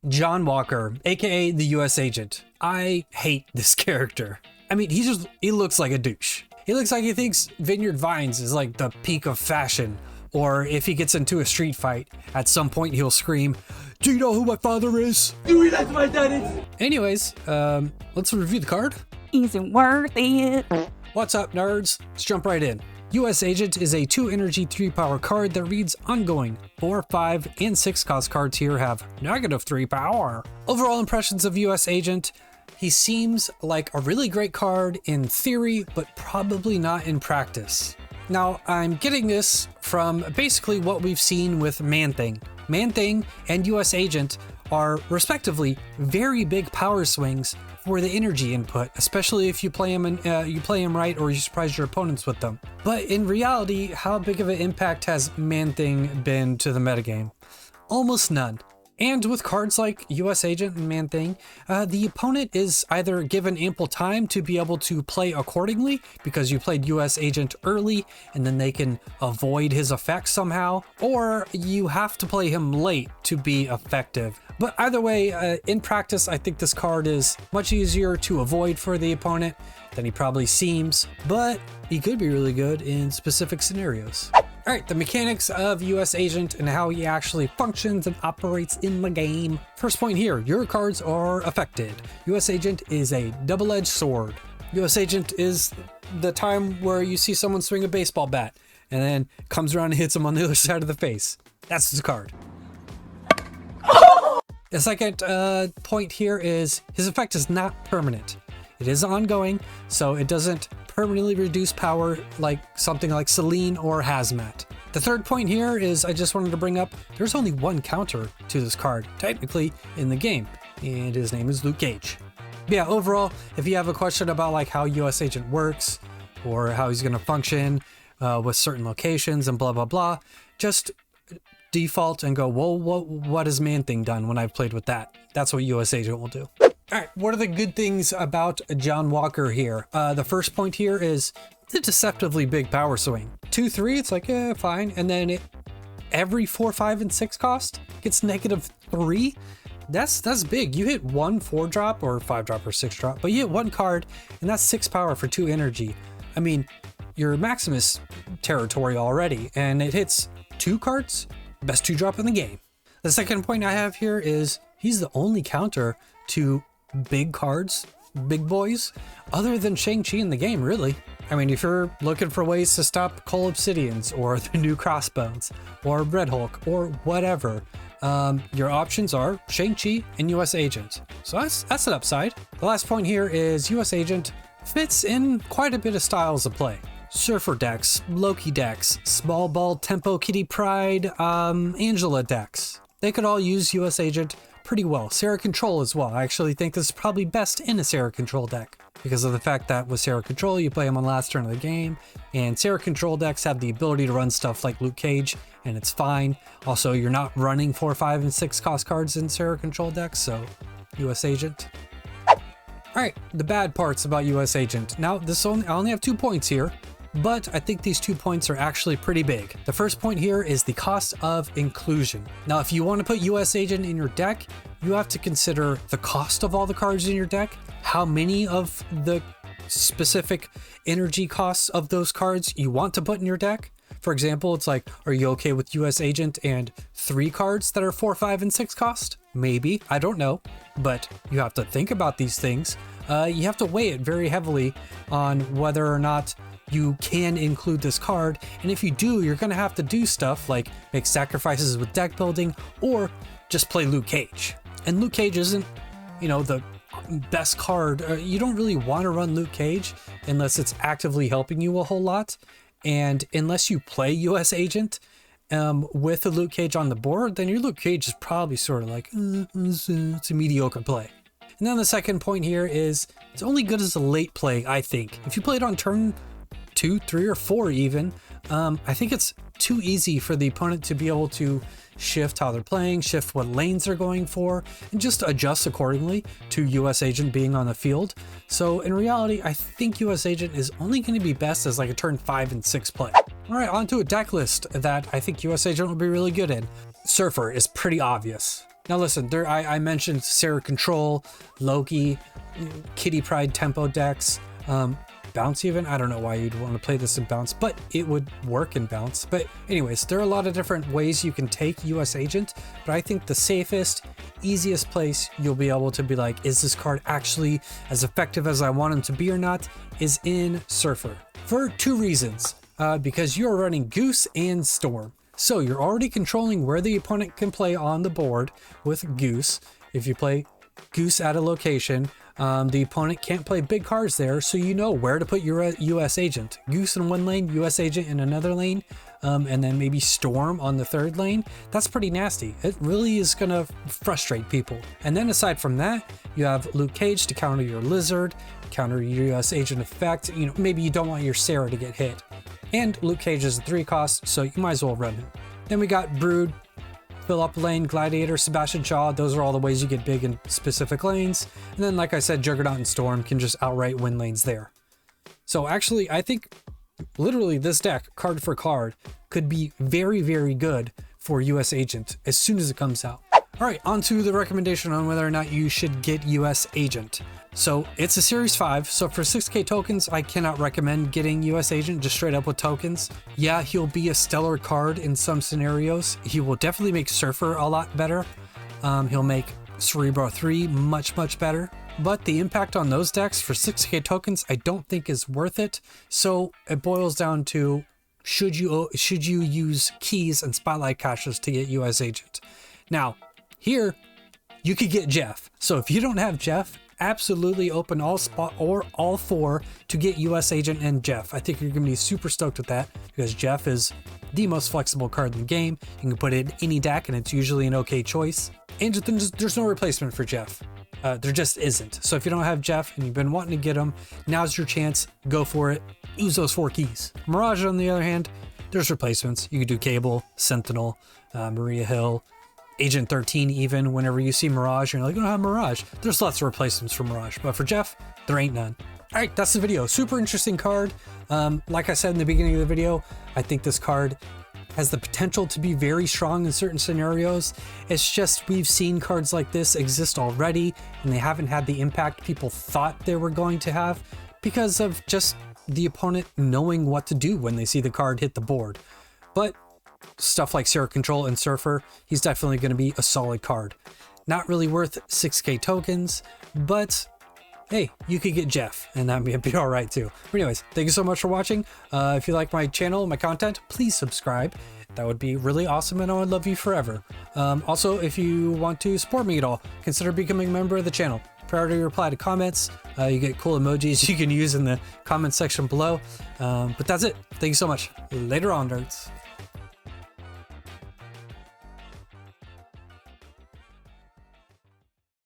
John Walker, aka the US Agent. I hate this character. I mean, he looks like a douche. He looks like he thinks Vineyard Vines is like the peak of fashion. Or if he gets into a street fight, at some point he'll scream, "Do you know who my father is? Do you know who my dad is?" Anyways, let's review the card. Isn't worth it. What's up, nerds? Let's jump right in. US Agent is a 2 energy 3 power card that reads ongoing. 4, 5, and 6 cost cards here have -3 power. Overall impressions of US Agent: he seems like a really great card in theory, but probably not in practice. Now, I'm getting this from basically what we've seen with Man-Thing. Man-Thing and US Agent are respectively very big power swings for the energy input, especially if you play them right or you surprise your opponents with them. But in reality, how big of an impact has Man-Thing been to the metagame? Almost none. And with cards like US Agent and Man-Thing, the opponent is either given ample time to be able to play accordingly because you played US Agent early and then they can avoid his effects somehow, or you have to play him late to be effective. But either way, in practice, I think this card is much easier to avoid for the opponent than he probably seems, but he could be really good in specific scenarios. All right, the mechanics of US Agent and how he actually functions and operates in the game. First point here, your cards are affected. US Agent is a double-edged sword. US Agent is the time where you see someone swing a baseball bat and then comes around and hits him on the other side of the face. That's the card. The second point here is his effect is not permanent. It is ongoing, so it doesn't permanently reduce power like something like Celine or Hazmat. The third point here is I just wanted to bring up there's only one counter to this card, technically, in the game, and his name is Luke Cage. Yeah, overall, if you have a question about like how US Agent works or how he's going to function with certain locations and blah, blah, blah, just default and go, well, what has Man-Thing done when I've played with that? That's what US Agent will do. All right, what are the good things about John Walker here? The first point here is it's a deceptively big power swing. 2, 3, it's like, fine. And then every 4, 5, and 6 cost gets -3. That's big. You hit 1 4-drop or 5-drop or 6-drop, but you hit 1 card and that's 6 power for 2 energy. I mean, you're Maximus territory already, and it hits 2 cards, best 2-drop in the game. The second point I have here is he's the only counter to big cards, big boys, other than Shang-Chi in the game, really. I mean, if you're looking for ways to stop Cole Obsidians or the new Crossbones or Red Hulk or whatever, your options are Shang-Chi and US Agent. So that's an upside. The last point here is US Agent fits in quite a bit of styles of play. Surfer decks, Loki decks, Small Ball, Tempo, Kitty Pryde, Angela decks. They could all use US Agent pretty well. Sarah Control as well. I actually think this is probably best in a Sarah Control deck because of the fact that with Sarah Control, you play them on last turn of the game, and Sarah Control decks have the ability to run stuff like Luke Cage, and it's fine. Also, you're not running 4, 5, and 6 cost cards in Sarah Control decks, so US Agent. All right, the bad parts about US Agent. Now, I only have 2 points here, but I think these 2 points are actually pretty big. The first point here is the cost of inclusion. Now, if you want to put US Agent in your deck, you have to consider the cost of all the cards in your deck, how many of the specific energy costs of those cards you want to put in your deck. For example, it's like, are you okay with US Agent and 3 cards that are 4, 5, and 6 cost? Maybe, I don't know, but you have to think about these things. You have to weigh it very heavily on whether or not you can include this card, and if you do, you're going to have to do stuff like make sacrifices with deck building or just play Luke Cage. And Luke Cage isn't, the best card. You don't really want to run Luke Cage unless it's actively helping you a whole lot, and unless you play US Agent with a Luke Cage on the board, then your Luke Cage is probably sort of like it's a mediocre play. And then the second point here is it's only good as a late play, I think. If you play it on turn 2, 3, or 4 even, I think it's too easy for the opponent to be able to shift how they're playing, shift what lanes they're going for, and just adjust accordingly to US Agent being on the field. So in reality, I think US Agent is only going to be best as like a turn 5 and 6 play. All right, on to a deck list that I think US Agent will be really good in. Surfer is pretty obvious. Now listen, I mentioned Sarah Control, Loki, Kitty Pride Tempo decks, Bounce even. I don't know why you'd want to play this in Bounce, but it would work in Bounce. But anyways, there are a lot of different ways you can take USAgent, but I think the safest, easiest place you'll be able to be like, is this card actually as effective as I want him to be or not, is in Surfer. For 2 reasons. Because you're running Goose and Storm. So you're already controlling where the opponent can play on the board with Goose. If you play Goose at a location, the opponent can't play big cards there, so you know where to put your USAgent. Goose in one lane, USAgent in another lane, and then maybe Storm on the 3rd lane. That's pretty nasty. It really is gonna frustrate people. And then aside from that, you have Luke Cage to counter your Lizard, counter your USAgent effect. You know, maybe you don't want your Sarah to get hit. And Luke Cage is a 3 cost, so you might as well run him. Then we got Brood, Fill Up Lane, Gladiator, Sebastian Shaw. Those are all the ways you get big in specific lanes. And then, like I said, Juggernaut and Storm can just outright win lanes there. So actually, I think literally this deck, card for card, could be very, very good for USAgent as soon as it comes out. All right, on to the recommendation on whether or not you should get USAgent. So it's a Series 5, so for 6k tokens, I cannot recommend getting USAgent just straight up with tokens. Yeah, he'll be a stellar card in some scenarios. He will definitely make Surfer a lot better. He'll make Cerebro 3 much, much better. But the impact on those decks for 6k tokens, I don't think is worth it. So it boils down to, should you use keys and spotlight caches to get USAgent? Now, here, you could get Jeff. So if you don't have Jeff, absolutely open all 4 to get USAgent and Jeff. I think you're going to be super stoked with that because Jeff is the most flexible card in the game. You can put it in any deck and it's usually an okay choice. And there's no replacement for Jeff. There just isn't. So if you don't have Jeff and you've been wanting to get him, now's your chance. Go for it. Use those 4 keys. Mirage, on the other hand, there's replacements. You could do Cable, Sentinel, Maria Hill, Agent 13 even. Whenever you see Mirage, you're like, I don't have Mirage. There's lots of replacements for Mirage, but for Jeff, there ain't none. All right, that's the video. Super interesting card. Like I said in the beginning of the video, I think this card has the potential to be very strong in certain scenarios. It's just we've seen cards like this exist already, and they haven't had the impact people thought they were going to have because of just the opponent knowing what to do when they see the card hit the board. But stuff like Sarah Control and Surfer, he's definitely going to be a solid card. Not really worth 6k tokens, but hey, you could get Jeff, and that'd be all right too. But anyways, thank you so much for watching. If you like my channel, my content, please subscribe. That would be really awesome, and I would love you forever. Also, if you want to support me at all, consider becoming a member of the channel. Priority reply to comments. You get cool emojis you can use in the comment section below. But that's it. Thank you so much. Later on, nerds.